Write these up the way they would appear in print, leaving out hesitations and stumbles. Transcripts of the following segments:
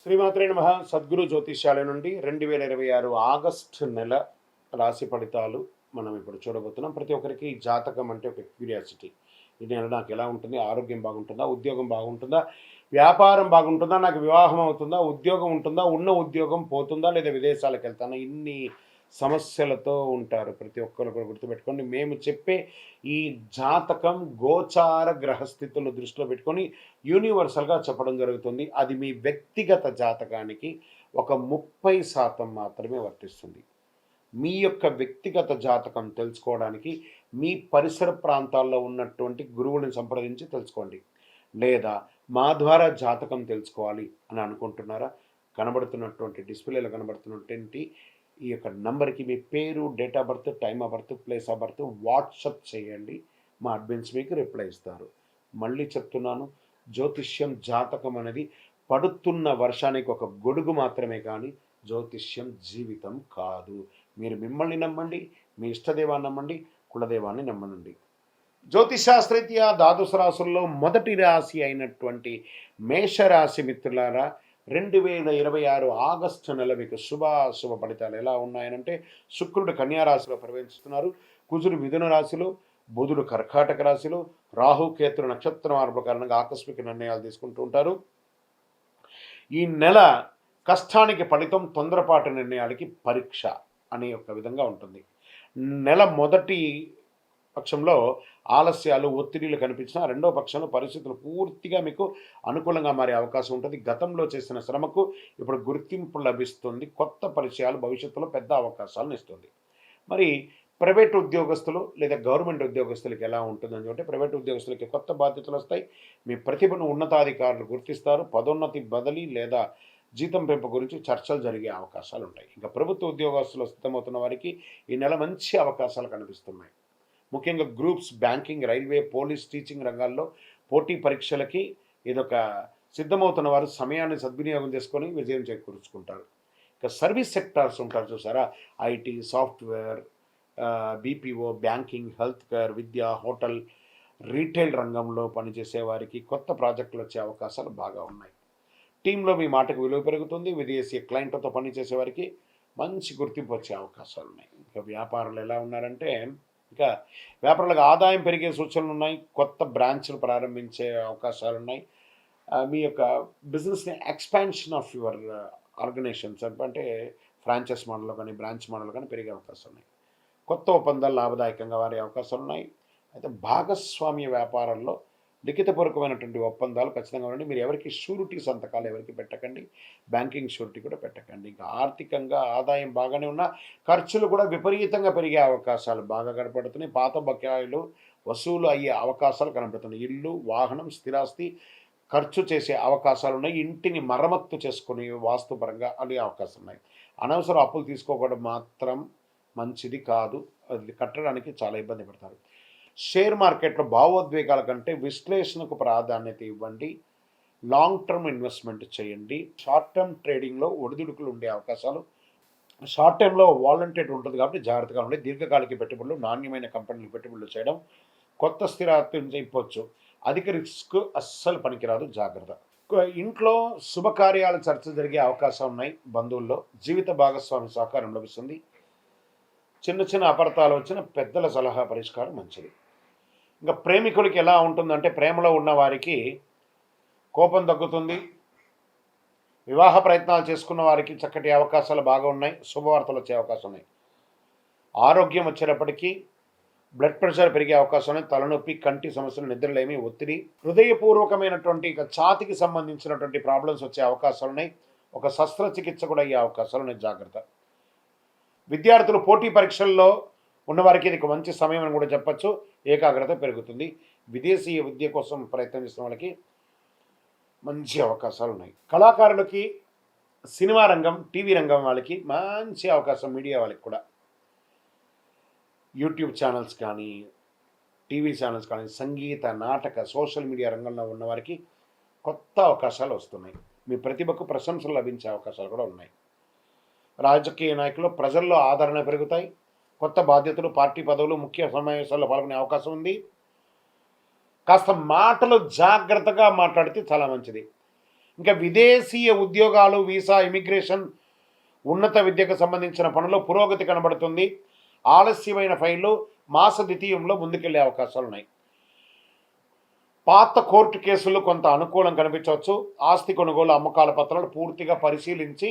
శ్రీమాత్రే నమః. సద్గురు జ్యోతిష్యాలయం నుండి 2026 ఆగస్టు నెల రాశి ఫలితాలు మనం ఇప్పుడు చూడబోతున్నాం. ప్రతి ఒక్కరికి జాతకం అంటే ఒక క్యూరియాసిటీ. ఈ నెల నాకు ఎలా ఉంటుంది, ఆరోగ్యం బాగుంటుందా, ఉద్యోగం బాగుంటుందా, వ్యాపారం బాగుంటుందా, నాకు వివాహం అవుతుందా, ఉద్యోగం ఉంటుందా, ఉన్న ఉద్యోగం పోతుందా, లేదా విదేశాలకు వెళ్తానా, ఇన్ని సమస్యలతో ఉంటారు. ప్రతి ఒక్కరు కూడా గుర్తుపెట్టుకోండి, మేము చెప్పే ఈ జాతకం గోచార గ్రహస్థితులు దృష్టిలో పెట్టుకొని యూనివర్సల్గా చెప్పడం జరుగుతుంది. అది మీ వ్యక్తిగత జాతకానికి ఒక 30% మాత్రమే వర్తిస్తుంది. మీ యొక్క వ్యక్తిగత జాతకం తెలుసుకోవడానికి మీ పరిసర ప్రాంతాల్లో ఉన్నటువంటి గురువులను సంప్రదించి తెలుసుకోండి. లేదా మా ద్వారా జాతకం తెలుసుకోవాలి అని అనుకుంటున్నారా? కనబడుతున్నటువంటి డిస్ప్లేలో కనబడుతున్నటువంటి ఈ యొక్క నంబర్కి మీ పేరు, date of birth, time of birth, place of birth WhatsApp చేయండి. మా అడ్మిన్స్ మీకు రిప్లై ఇస్తారు. మళ్ళీ చెప్తున్నాను, జ్యోతిష్యం జాతకం అనేది పడుతున్న వర్షానికి ఒక గొడుగు మాత్రమే, కానీ జ్యోతిష్యం జీవితం కాదు. మీరు మిమ్మల్ని నమ్మండి, మీ ఇష్టదేవాన్ని నమ్మండి, కులదేవాన్ని నమ్మనండి. జ్యోతిషాస్త్రరీత్యా ద్వాదశ రాశుల్లో మొదటి రాశి అయినటువంటి మేషరాశి మిత్రులారా, 2026 ఆగస్టు నెల మీకు శుభాశుభ ఫలితాలు ఎలా ఉన్నాయనంటే, శుక్రుడు కన్యారాశిలో ప్రవేశిస్తున్నారు, కుజుడు మిథున రాశిలో, బుధుడు కర్కాటక రాశిలో, రాహు కేతుడు నక్షత్ర మార్పుల కారణంగా ఆకస్మిక నిర్ణయాలు తీసుకుంటూ ఉంటారు. ఈ నెల కష్టానికి ఫలితం, తొందరపాటు నిర్ణయాలకి పరీక్ష అనే ఒక విధంగా ఉంటుంది. నెల మొదటి పక్షంలో ఆలస్యాలు, ఒత్తిడిలు కనిపించినా రెండో పక్షంలో పరిస్థితులు పూర్తిగా మీకు అనుకూలంగా మారే అవకాశం ఉంటుంది. గతంలో చేసిన శ్రమకు ఇప్పుడు గుర్తింపు లభిస్తుంది. కొత్త పరిచయాలు భవిష్యత్తులో పెద్ద అవకాశాలను ఇస్తుంది. మరి ప్రైవేట్ ఉద్యోగస్తులు లేదా గవర్నమెంట్ ఉద్యోగస్తులకి ఎలా ఉంటుందని చెప్పి, ప్రైవేట్ ఉద్యోగస్తులకి కొత్త బాధ్యతలు వస్తాయి. మీ ప్రతిభను ఉన్నతాధికారులు గుర్తిస్తారు. పదోన్నతి, బదిలీ లేదా జీతం పెంపు గురించి చర్చలు జరిగే అవకాశాలు ఉంటాయి. ఇంకా ప్రభుత్వ ఉద్యోగస్తులు సిద్ధమవుతున్న వారికి ఈ నెల మంచి అవకాశాలు కనిపిస్తున్నాయి. ముఖ్యంగా groups, banking, railway, police, teaching రంగాల్లో పోటీ పరీక్షలకి ఇదొక సిద్ధమవుతున్న వారు సమయాన్ని సద్వినియోగం చేసుకొని విజయం చేకూర్చుకుంటారు. ఇక సర్వీస్ సెక్టార్స్ ఉంటారు చూసారా, IT, software, BPO, banking, health care, Vidya, hotel, retail రంగంలో పనిచేసే వారికి కొత్త ప్రాజెక్టులు వచ్చే అవకాశాలు బాగా ఉన్నాయి. టీంలో మీ మాటకు విలువ పెరుగుతుంది. విదేశీ క్లయింట్లతో పనిచేసే వారికి మంచి గుర్తింపు వచ్చే అవకాశాలు ఉన్నాయి. ఇంకా వ్యాపారులు ఎలా ఉన్నారంటే, ఇంకా వ్యాపారులకు ఆదాయం పెరిగే సూచనలు ఉన్నాయి. కొత్త బ్రాంచ్లు ప్రారంభించే అవకాశాలు ఉన్నాయి. మీ యొక్క బిజినెస్ని ఎక్స్పాన్షన్ ఆఫ్ యువర్ ఆర్గనైజేషన్స్ అంటే ఫ్రాంచైజ్ మోడల్లో కానీ బ్రాంచ్ మోడల్ కానీ పెరిగే అవకాశాలు ఉన్నాయి. కొత్త ఒప్పందాలు లాభదాయకంగా మారే అవకాశాలు ఉన్నాయి. అయితే భాగస్వామ్య వ్యాపారాల్లో లిఖితపూర్వకమైనటువంటి ఒప్పందాలు ఖచ్చితంగా ఉండండి. మీరు ఎవరికి షూరిటీ సంతకాలు ఎవరికి పెట్టకండి, బ్యాంకింగ్ షూరిటీ కూడా పెట్టకండి. ఇంకా ఆర్థికంగా ఆదాయం బాగానే ఉన్నా ఖర్చులు కూడా విపరీతంగా పెరిగే అవకాశాలు బాగా కనపడుతున్నాయి. పాత బకాయిలు వసూలు అయ్యే అవకాశాలు కనపడుతున్నాయి. ఇల్లు, వాహనం, స్థిరాస్తి ఖర్చు చేసే అవకాశాలు ఉన్నాయి. ఇంటిని మరమ్మత్తు చేసుకుని వాస్తుపరంగా అనే అవకాశాలు ఉన్నాయి. అనవసర అప్పులు తీసుకోవడం మాత్రం మంచిది కాదు. అది కట్టడానికి చాలా ఇబ్బంది పడతారు. షేర్ మార్కెట్లో భావోద్వేగాల కంటే విశ్లేషణకు ప్రాధాన్యత ఇవ్వండి. లాంగ్ టర్మ్ ఇన్వెస్ట్మెంట్ చేయండి. షార్ట్ టర్మ్ ట్రేడింగ్లో ఒడిదుడుకులు ఉండే అవకాశాలు, షార్ట్ టర్మ్లో వాలంటీర్ ఉంటుంది కాబట్టి జాగ్రత్తగా ఉండి. దీర్ఘకాలిక పెట్టుబడులు, నాణ్యమైన కంపెనీలు పెట్టుబడులు చేయడం, కొత్త స్థిరాస్తి చెప్పొచ్చు. అధిక రిస్క్ అస్సలు పనికిరాదు, జాగ్రత్త. ఇంట్లో శుభకార్యాలు చర్చ జరిగే అవకాశం ఉన్నాయి. బంధువుల్లో జీవిత భాగస్వామి సహకారం లభిస్తుంది. చిన్న చిన్న అపార్థాలు వచ్చిన పెద్దల సలహా పరిష్కారం మంచిది. ఇంకా ప్రేమికులకి ఎలా ఉంటుందంటే, ప్రేమలో ఉన్న వారికి కోపం తగ్గుతుంది. వివాహ ప్రయత్నాలు చేసుకున్న వారికి చక్కటి అవకాశాలు బాగా ఉన్నాయి. శుభవార్తలు వచ్చే అవకాశం ఉన్నాయి. ఆరోగ్యం వచ్చేటప్పటికీ బ్లడ్ ప్రెషర్ పెరిగే అవకాశం ఉన్నాయి. తలనొప్పి, కంటి సమస్యలు, నిద్రలేమి, ఒత్తిడి, హృదయపూర్వకమైనటువంటి ఇక ఛాతికి సంబంధించినటువంటి ప్రాబ్లమ్స్ వచ్చే అవకాశాలు ఉన్నాయి. ఒక శస్త్రచికిత్స కూడా అయ్యే అవకాశాలు ఉన్నాయి, జాగ్రత్త. విద్యార్థులు పోటీ పరీక్షల్లో ఉన్నవారికి ఇది మంచి సమయం అని కూడా చెప్పచ్చు. ఏకాగ్రత పెరుగుతుంది. విదేశీయ విద్య కోసం ప్రయత్నం చేసిన వాళ్ళకి మంచి అవకాశాలు ఉన్నాయి. కళాకారులకి, సినిమా రంగం, టీవీ రంగం వాళ్ళకి మంచి అవకాశం. మీడియా వాళ్ళకి కూడా యూట్యూబ్ ఛానల్స్ కానీ, టీవీ ఛానల్స్ కానీ, సంగీత, నాటక, సోషల్ మీడియా రంగంలో ఉన్నవారికి కొత్త అవకాశాలు వస్తున్నాయి. మీ ప్రతిభకు ప్రశంసలు లభించే అవకాశాలు కూడా ఉన్నాయి. రాజకీయ నాయకులు, ప్రజల్లో ఆదరణ పెరుగుతాయి. కొత్త బాధ్యతలు, పార్టీ పదవులు, ముఖ్య సమావేశాల్లో పాల్గొనే అవకాశం ఉంది. కాస్త మాటలు జాగ్రత్తగా మాట్లాడితే చాలా మంచిది. ఇంకా విదేశీయ ఉద్యోగాలు, వీసా, ఇమిగ్రేషన్, ఉన్నత విద్యకు సంబంధించిన పనులు పురోగతి కనబడుతుంది. ఆలస్యమైన ఫైళ్ళు మాస ద్వితీయంలో ముందుకెళ్లే అవకాశాలు ఉన్నాయి. పాత కోర్టు కేసులు కొంత అనుకూలం కనిపించవచ్చు. ఆస్తి కొనుగోలు, అమ్మకాల పత్రాలు పూర్తిగా పరిశీలించి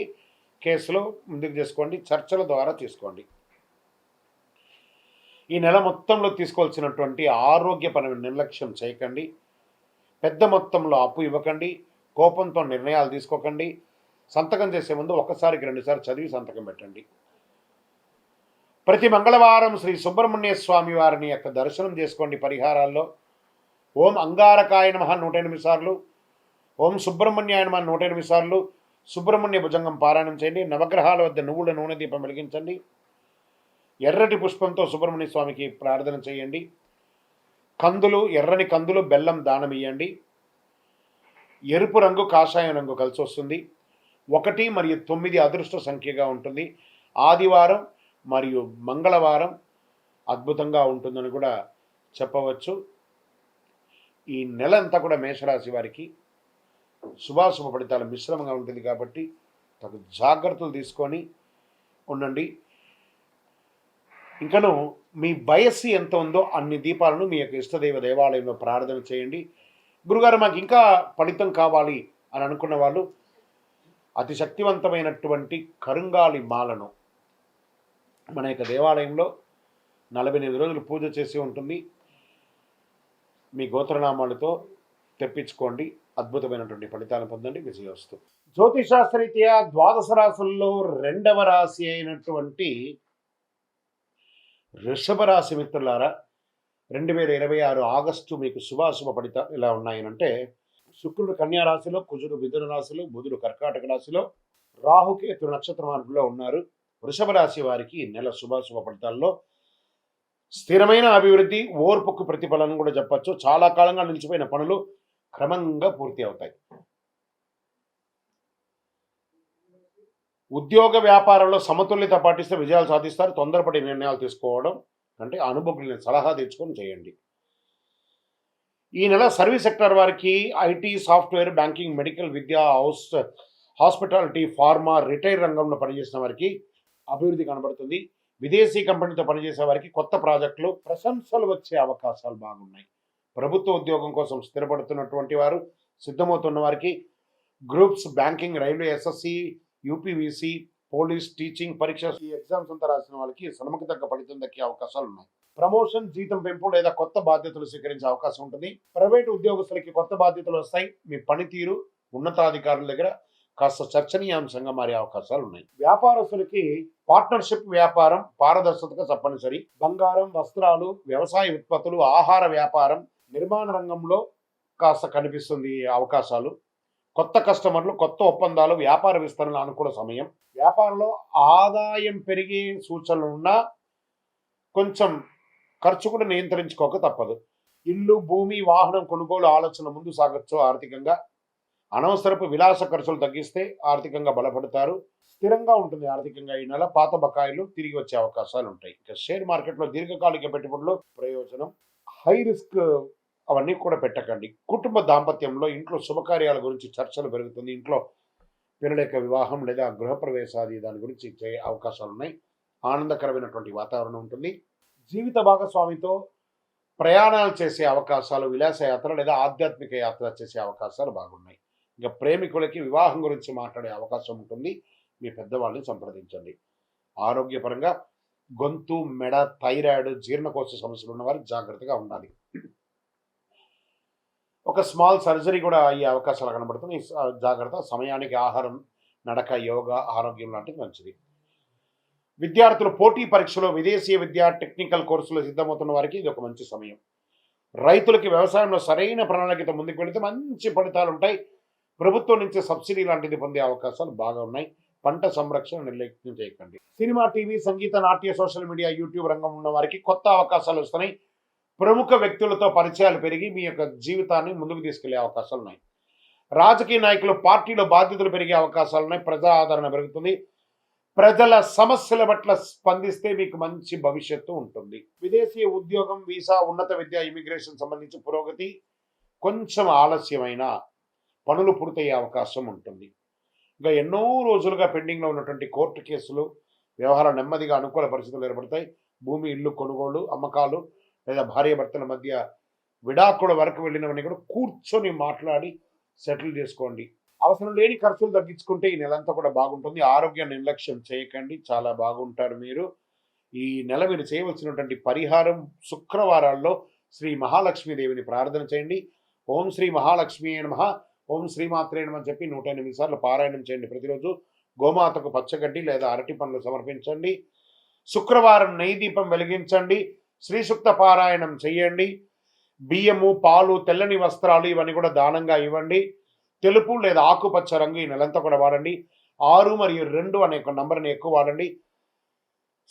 కేసులు ముందుకు చేసుకోండి, చర్చల ద్వారా తీసుకోండి. ఈ నెల మొత్తంలో తీసుకోవాల్సినటువంటి ఆరోగ్యపరమైన నిర్లక్ష్యం చేయకండి. పెద్ద మొత్తంలో అప్పు ఇవ్వకండి. కోపంతో నిర్ణయాలు తీసుకోకండి. సంతకం చేసే ముందు ఒకసారికి 2 సార్లు చదివి సంతకం పెట్టండి. ప్రతి మంగళవారం శ్రీ సుబ్రహ్మణ్య స్వామి వారిని యొక్క దర్శనం చేసుకోండి. పరిహారాల్లో ఓం అంగారకాయ నమః 108 సార్లు, ఓం సుబ్రహ్మణ్యాయ నమః 108 సార్లు సుబ్రహ్మణ్య భుజంగం పారాయణం చేయండి. నవగ్రహాల వద్ద నువ్వుల నూనె దీపం వెలిగించండి. ఎర్రటి పుష్పంతో సుబ్రహ్మణ్య స్వామికి ప్రార్థన చేయండి. కందులు, ఎర్రని కందులు, బెల్లం దానం ఇవ్వండి. ఎరుపు రంగు, కాషాయం రంగు కలిసి వస్తుంది. 1 మరియు 9 అదృష్ట సంఖ్యగా ఉంటుంది. ఆదివారం మరియు మంగళవారం అద్భుతంగా ఉంటుందని కూడా చెప్పవచ్చు. ఈ నెల అంతా కూడా మేషరాశి వారికి శుభాశుభ ఫలితాలు మిశ్రమంగా ఉంటుంది కాబట్టి తగు జాగ్రత్తలు తీసుకొని ఉండండి. ఇంకను మీ వయస్సు ఎంత ఉందో అన్ని దీపాలను మీ యొక్క ఇష్టదైవ దేవాలయంలో ప్రార్థన చేయండి. గురుగారు, మాకు ఇంకా ఫలితం కావాలి అని అనుకున్న వాళ్ళు అతి శక్తివంతమైనటువంటి కరుంగాలి మాలను మన యొక్క దేవాలయంలో 48 రోజులు పూజ చేసి ఉంటుంది. మీ గోత్రనామాలతో తెప్పించుకోండి. అద్భుతమైనటువంటి ఫలితాలను పొందండి. విజయోస్తు. జ్యోతిషాస్త్రరీత్యా ద్వాదశ రాశుల్లో 2వ రాశి అయినటువంటి వృషభ రాశి మిత్రులారా, 2026 ఆగస్టు మీకు శుభాశుభ ఫలితాలు ఎలా ఉన్నాయనంటే, శుక్రుడు కన్యా రాశిలో, కుజుడు మిథున రాశిలో, బుధుడు కర్కాటక రాశిలో, రాహుకేతు నక్షత్ర మార్పులో ఉన్నారు. వృషభ రాశి వారికి నెల శుభాశుభ ఫలితాల్లో స్థిరమైన అభివృద్ధి, ఓర్పుకు ప్రతిఫలం కూడా చెప్పచ్చు. చాలా కాలంగా నిలిచిపోయిన పనులు క్రమంగా పూర్తి అవుతాయి. ఉద్యోగ వ్యాపారంలో సమతుల్యత పాటిస్తే విజయాలు సాధిస్తారు. తొందరపడి నిర్ణయాలు తీసుకోవడం అంటే అనుభవజ్ఞుల సలహా తెచ్చుకొని చేయండి. ఈ నెల సర్వీస్ సెక్టర్ వారికి IT, software, banking, medical, Vidya, hospitality, pharma, retire రంగంలో పనిచేసిన వారికి అభివృద్ధి కనబడుతుంది. విదేశీ కంపెనీతో పనిచేసే వారికి కొత్త ప్రాజెక్టులు, ప్రశంసలు వచ్చే అవకాశాలు బాగున్నాయి. ప్రభుత్వ ఉద్యోగం కోసం స్థిరపడుతున్నటువంటి వారు, సిద్ధమవుతున్న వారికి groups, banking, railway, SSC, UPVC, police, teaching పరీక్ష, ఈ ఎగ్జామ్స్ అంతా రాసిన వాళ్ళకి శ్రమకు తగ్గ ఫలితం దక్కే అవకాశాలు ఉన్నాయి. ప్రమోషన్, జీతం పెంపు లేదా కొత్త బాధ్యతలు స్వీకరించే అవకాశం ఉంటుంది. ప్రైవేటు ఉద్యోగస్తులకి కొత్త బాధ్యతలు వస్తాయి. మీ పనితీరు ఉన్నతాధికారుల దగ్గర కాస్త చర్చనీయాంశంగా మారే అవకాశాలు ఉన్నాయి. వ్యాపారస్తులకి పార్ట్నర్షిప్ వ్యాపారం పారదర్శకత తప్పనిసరి. బంగారం, వస్త్రాలు, వ్యవసాయ ఉత్పత్తులు, ఆహార వ్యాపారం, నిర్మాణ రంగంలో కాస్త కనిపిస్తుంది అవకాశాలు. కొత్త కస్టమర్లు, కొత్త ఒప్పందాలు, వ్యాపార విస్తరణ అనుకూల సమయం. వ్యాపారంలో ఆదాయం పెరిగే సూచనలు ఉన్నా కొంచెం ఖర్చు కూడా నియంత్రించుకోక తప్పదు. ఇల్లు, భూమి, వాహనం కొనుగోలు ఆలోచన ముందు సాగొచ్చు. ఆర్థికంగా అనవసరపు విలాస ఖర్చులు తగ్గిస్తే ఆర్థికంగా బలపడతారు. స్థిరంగా ఉంటుంది ఆర్థికంగా. ఈ నెల పాత బకాయిలు తిరిగి వచ్చే అవకాశాలు ఉంటాయి. ఇక షేర్ మార్కెట్లో దీర్ఘకాలిక పెట్టుబడులు ప్రయోజనం. హై రిస్క్ అవన్నీ కూడా పెట్టకండి. కుటుంబ దాంపత్యంలో ఇంట్లో శుభకార్యాల గురించి చర్చలు పెరుగుతుంది. ఇంట్లో పిల్లల యొక్క వివాహం లేదా గృహప్రవేశాది దాని గురించి అవకాశాలు ఉన్నాయి. ఆనందకరమైనటువంటి వాతావరణం ఉంటుంది. జీవిత భాగస్వామితో ప్రయాణాలు చేసే అవకాశాలు, విలాసయాత్ర లేదా ఆధ్యాత్మిక యాత్ర చేసే అవకాశాలు బాగున్నాయి. ఇక ప్రేమికులకి వివాహం గురించి మాట్లాడే అవకాశం ఉంటుంది. మీ పెద్దవాళ్ళని సంప్రదించండి. ఆరోగ్యపరంగా గొంతు, మెడ, థైరాయిడ్, జీర్ణకోశ సమస్యలు ఉన్నవారు జాగ్రత్తగా ఉండాలి. ఒక స్మాల్ సర్జరీ కూడా అయ్యే అవకాశాలు కనబడుతుంది. జాగ్రత్త. సమయానికి ఆహారం, నడక, యోగా, ఆరోగ్యం లాంటిది మంచిది. విద్యార్థులు పోటీ పరీక్షలో, విదేశీ విద్య, టెక్నికల్ కోర్సులో సిద్ధమవుతున్న వారికి ఇది ఒక మంచి సమయం. రైతులకి వ్యవసాయంలో సరైన ప్రణాళికతో ముందుకు వెళితే మంచి ఫలితాలు ఉంటాయి. ప్రభుత్వం నుంచి సబ్సిడీ లాంటిది పొందే అవకాశాలు బాగా ఉన్నాయి. పంట సంరక్షణ నిర్లక్ష్యం చేయకండి. సినిమా, టీవీ, సంగీత, నాట్య, సోషల్ మీడియా, యూట్యూబ్ రంగం ఉన్న వారికి కొత్త అవకాశాలు వస్తున్నాయి. ప్రముఖ వ్యక్తులతో పరిచయాలు పెరిగి మీ యొక్క జీవితాన్ని ముందుకు తీసుకెళ్లే అవకాశాలు ఉన్నాయి. రాజకీయ నాయకులు, పార్టీలో బాధ్యతలు పెరిగే అవకాశాలు ఉన్నాయి. ప్రజా ఆదరణ పెరుగుతుంది. ప్రజల సమస్యల పట్ల స్పందిస్తే మీకు మంచి భవిష్యత్తు ఉంటుంది. విదేశీ ఉద్యోగం, వీసా, ఉన్నత విద్య, ఇమిగ్రేషన్ సంబంధించి పురోగతి కొంచెం ఆలస్యమైన పనులు పూర్తయ్యే అవకాశం ఉంటుంది. ఇంకా ఎన్నో రోజులుగా పెండింగ్లో ఉన్నటువంటి కోర్టు కేసులు వ్యవహారం నెమ్మదిగా అనుకూల పరిస్థితులు ఏర్పడతాయి. భూమి, ఇల్లు కొనుగోలు, అమ్మకాలు లేదా భార్యాభర్తల మధ్య విడాకుల వరకు వెళ్ళినవన్నీ కూడా కూర్చొని మాట్లాడి సెటిల్ చేసుకోండి. అవసరం లేని ఖర్చులు తగ్గించుకుంటే ఈ నెలంతా కూడా బాగుంటుంది. ఆరోగ్య నిర్లక్ష్యం చేయకండి, చాలా బాగుంటారు మీరు. ఈ నెల మీరు చేయవలసినటువంటి పరిహారం శుక్రవారాల్లో శ్రీ మహాలక్ష్మీదేవిని ప్రార్థన చేయండి. ఓం శ్రీ మహాలక్ష్మీ నమః, ఓం శ్రీమాత్రే నమః అని చెప్పి 108 సార్లు పారాయణం చేయండి ప్రతిరోజు. గోమాతకు పచ్చగడ్డి లేదా అరటి పండ్లు సమర్పించండి. శుక్రవారం నెయ్యి దీపం వెలిగించండి. శ్రీ సూక్త పారాయణం చేయండి. బియ్యము, పాలు, తెల్లని వస్త్రాలు ఇవన్నీ కూడా దానంగా ఇవ్వండి. తెలుపు లేదా ఆకుపచ్చ రంగు ఈ నెలంతా కూడా వాడండి. 6 మరియు 2 అనే ఒక నంబర్ని ఎక్కువ వాడండి.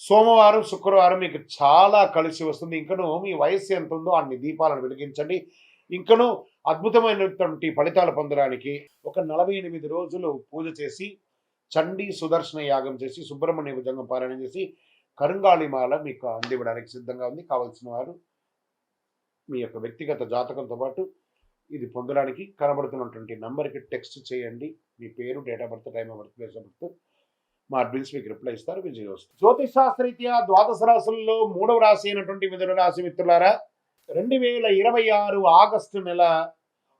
సోమవారం, శుక్రవారం మీకు చాలా కలిసి వస్తుంది. ఇంకను మీ వయస్సు ఎంత ఉందో అన్ని దీపాలను వెలిగించండి. ఇంకను అద్భుతమైనటువంటి ఫలితాలు పొందడానికి ఒక 48 రోజులు పూజ చేసి, చండీ సుదర్శన యాగం చేసి, సుబ్రహ్మణ్య భుజంగం పారాయణం చేసి, కరుంగాళిమాల మీకు అందివ్వడానికి సిద్ధంగా ఉంది. కావలసిన వారు మీ యొక్క వ్యక్తిగత జాతకంతో పాటు ఇది పొందడానికి కనబడుతున్నటువంటి నంబర్కి టెక్స్ట్ చేయండి. మీ పేరు, date of birth, time of birth, place of birth. మా అడ్మిన్స్ మీకు రిప్లై ఇస్తారు. విజయోస్తు. జ్యోతిష్ శాస్త్రరీత్యా ద్వాదశ రాశుల్లో 3వ రాశి అయినటువంటి మిథున రాశి మిత్రులారా, 2026 ఆగస్టు నెల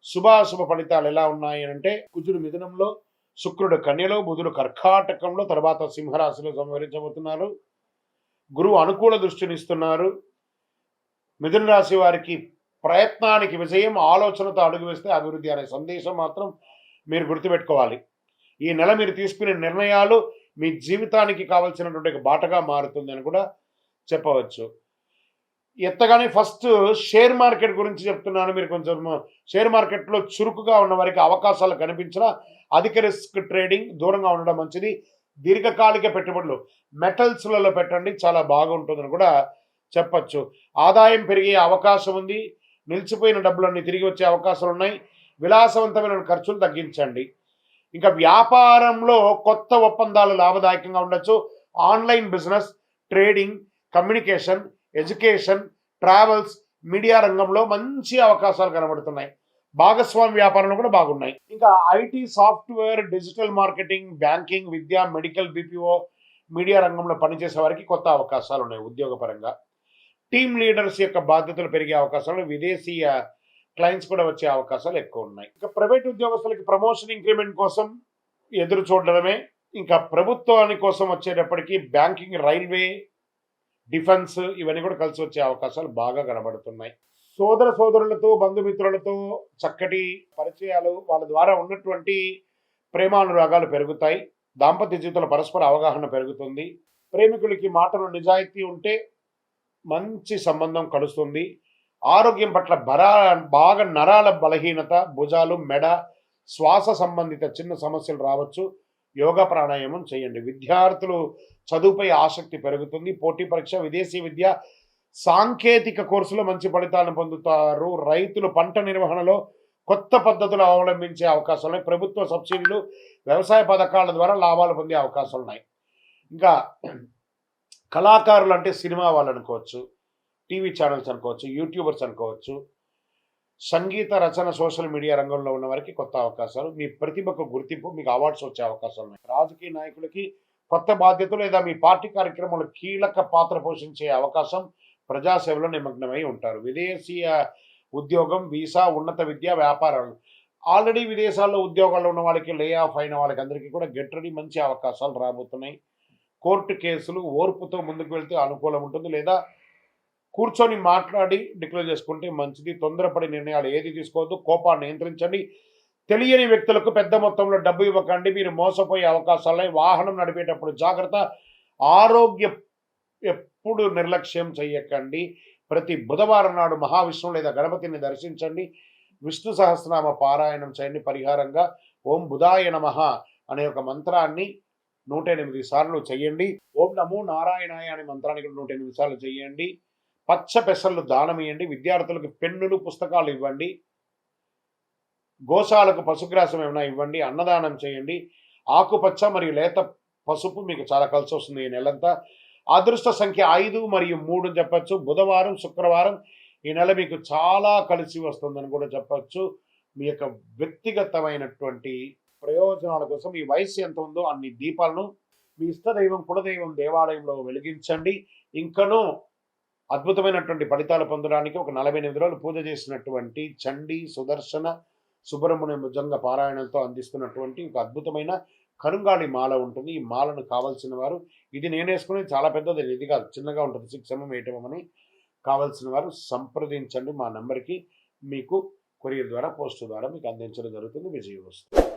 శుభాశుభ ఫలితాలు ఎలా ఉన్నాయి అంటే, కుజుడు మిథునంలో, శుక్రుడు కన్యలో, బుధుడు కర్కాటకంలో, తర్వాత సింహరాశిలో సంహరించబోతున్నారు. గురువు అనుకూల దృష్టినిస్తున్నారు. మిథున రాశి వారికి ప్రయత్నానికి విజయం, ఆలోచనతో అడుగు వేస్తే అభివృద్ధి అనే సందేశం మాత్రం మీరు గుర్తుపెట్టుకోవాలి. ఈ నెల మీరు తీసుకునే నిర్ణయాలు మీ జీవితానికి కావాల్సినటువంటి బాటగా మారుతుందని కూడా చెప్పవచ్చు. ఎత్తగానే ఫస్ట్ షేర్ మార్కెట్ గురించి చెప్తున్నాను. మీరు కొంచెం షేర్ మార్కెట్లో చురుకుగా ఉన్న వారికి అవకాశాలు కనిపించినా అధిక రిస్క్ ట్రేడింగ్ దూరంగా ఉండడం మంచిది. దీర్ఘకాలిక పెట్టుబడులు మెటల్స్లలో పెట్టండి, చాలా బాగుంటుందని కూడా చెప్పచ్చు. ఆదాయం పెరిగే అవకాశం ఉంది. నిలిచిపోయిన డబ్బులన్నీ తిరిగి వచ్చే అవకాశాలు ఉన్నాయి. విలాసవంతమైన ఖర్చులు తగ్గించండి. ఇంకా వ్యాపారంలో కొత్త ఒప్పందాలు లాభదాయకంగా ఉండొచ్చు. Online business, trading, communication, education, travels, media రంగంలో మంచి అవకాశాలు కనబడుతున్నాయి. భాగస్వామి వ్యాపారంలో కూడా బాగున్నాయి. ఇంకా IT, software, digital marketing, banking, Vidya, medical, BPO, media రంగంలో పనిచేసే వారికి కొత్త అవకాశాలు ఉన్నాయి. ఉద్యోగపరంగా టీమ్ లీడర్స్ యొక్క బాధ్యతలు పెరిగే అవకాశాలు, విదేశీయ క్లయింట్స్ కూడా వచ్చే అవకాశాలు ఎక్కువ ఉన్నాయి. ఇంకా ప్రైవేట్ ఉద్యోగస్తులకి ప్రమోషన్, ఇంక్రిమెంట్ కోసం ఎదురు చూడడమే. ఇంకా ప్రభుత్వాని కోసం వచ్చేటప్పటికి బ్యాంకింగ్, రైల్వే, డిఫెన్స్ ఇవన్నీ కూడా కలిసి వచ్చే అవకాశాలు బాగా కనబడుతున్నాయి. సోదర సోదరులతో, బంధుమిత్రులతో చక్కటి పరిచయాలు, వాళ్ళ ద్వారా ఉన్నటువంటి ప్రేమానురాగాలు పెరుగుతాయి. దాంపత్య జీవితంలో పరస్పర అవగాహన పెరుగుతుంది. ప్రేమికులకి మాటలు నిజాయితీ ఉంటే మంచి సంబంధం కలుస్తుంది. ఆరోగ్యం పట్ల బాగా నరాల బలహీనత, భుజాలు, మెడ, శ్వాస సంబంధిత చిన్న సమస్యలు రావచ్చు. యోగా, ప్రాణాయామం చేయండి. విద్యార్థులు చదువుపై ఆసక్తి పెరుగుతుంది. పోటీ పరీక్ష, విదేశీ విద్య, సాంకేతిక కోర్సులో మంచి ఫలితాలను పొందుతారు. రైతులు పంట నిర్వహణలో కొత్త పద్ధతులు అవలంబించే అవకాశాలు ఉన్నాయి. ప్రభుత్వ సబ్సిడీలు, వ్యవసాయ పథకాల ద్వారా లాభాలు పొందే అవకాశాలు ఉన్నాయి. ఇంకా కళాకారులు అంటే సినిమా వాళ్ళు అనుకోవచ్చు, టీవీ ఛానల్స్ అనుకోవచ్చు, యూట్యూబర్స్ అనుకోవచ్చు, సంగీత రచన, సోషల్ మీడియా రంగంలో ఉన్న వారికి కొత్త అవకాశాలు, మీ ప్రతిభకు గుర్తింపు, మీకు అవార్డ్స్ వచ్చే అవకాశాలు ఉన్నాయి. రాజకీయ నాయకులకి కొత్త బాధ్యతలు లేదా మీ పార్టీ కార్యక్రమంలో కీలక పాత్ర పోషించే అవకాశం, ప్రజాసేవలో నిమగ్నమై ఉంటారు. విదేశీయ ఉద్యోగం, వీసా, ఉన్నత విద్య, వ్యాపారాలు, ఆల్రెడీ విదేశాల్లో ఉద్యోగాల్లో ఉన్న వాళ్ళకి, లే ఆఫ్ అయిన వాళ్ళకి అందరికీ కూడా గెట్ రెడీ, మంచి అవకాశాలు రాబోతున్నాయి. కోర్టు కేసులు ఓర్పుతో ముందుకు వెళ్తే అనుకూలం ఉంటుంది, లేదా కూర్చొని మాట్లాడి డిక్లేర్ చేసుకుంటే మంచిది. తొందరపడి నిర్ణయాలు ఏది తీసుకోవద్దు. కోపాన్ని నియంత్రించండి. తెలియని వ్యక్తులకు పెద్ద మొత్తంలో డబ్బు ఇవ్వకండి, మీరు మోసపోయే అవకాశాలున్నాయి. వాహనం నడిపేటప్పుడు జాగ్రత్త. ఆరోగ్య ఎప్పుడు నిర్లక్ష్యం చేయకండి. ప్రతి బుధవారం నాడు మహావిష్ణువు లేదా గణపతిని దర్శించండి. విష్ణు సహస్రనామ పారాయణం చేయండి. పరిహారంగా ఓం బుధాయ నమః అనే ఒక మంత్రాన్ని 108 సార్లు చేయండి. ఓం నమో నారాయణాయ అనే మంత్రాన్ని కూడా 108 సార్లు చేయండి. పచ్చ పెసర్లు దానం ఇవ్వండి. విద్యార్థులకు పెన్నులు, పుస్తకాలు ఇవ్వండి. గోశాలకు పశుగ్రాసం ఏమైనా ఇవ్వండి. అన్నదానం చేయండి. ఆకుపచ్చ మరియు లేత పసుపు మీకు చాలా కలిసి వస్తుంది ఈ నెలంతా. అదృష్ట సంఖ్య 5 మరియు 3 చెప్పచ్చు. బుధవారం, శుక్రవారం ఈ నెల మీకు చాలా కలిసి వస్తుందని కూడా చెప్పచ్చు. మీ యొక్క వ్యక్తిగతమైనటువంటి ప్రయోజనాల కోసం మీ వయసు ఎంత ఉందో అన్ని దీపాలను మీ ఇష్టదైవం కులదైవం దేవాలయంలో వెలిగించండి. ఇంకనూ అద్భుతమైనటువంటి ఫలితాలు పొందడానికి ఒక 48 రోజులు పూజ చేసినటువంటి చండీ, సుదర్శన, సుబ్రహ్మణ్య భుజంగ పారాయణంతో అందిస్తున్నటువంటి ఒక అద్భుతమైన కరుంగాళి మాల ఉంటుంది. ఈ మాలను కావాల్సిన వారు, ఇది నేను వేసుకునేది చాలా పెద్దది, ఇది కాదు, చిన్నగా ఉంటుంది, 6 mm 8 mm అని. కావాల్సిన వారు సంప్రదించండి మా నెంబర్కి. మీకు కొరియర్ ద్వారా, పోస్ట్ ద్వారా మీకు అందించడం జరుగుతుంది. విజయవస్తు.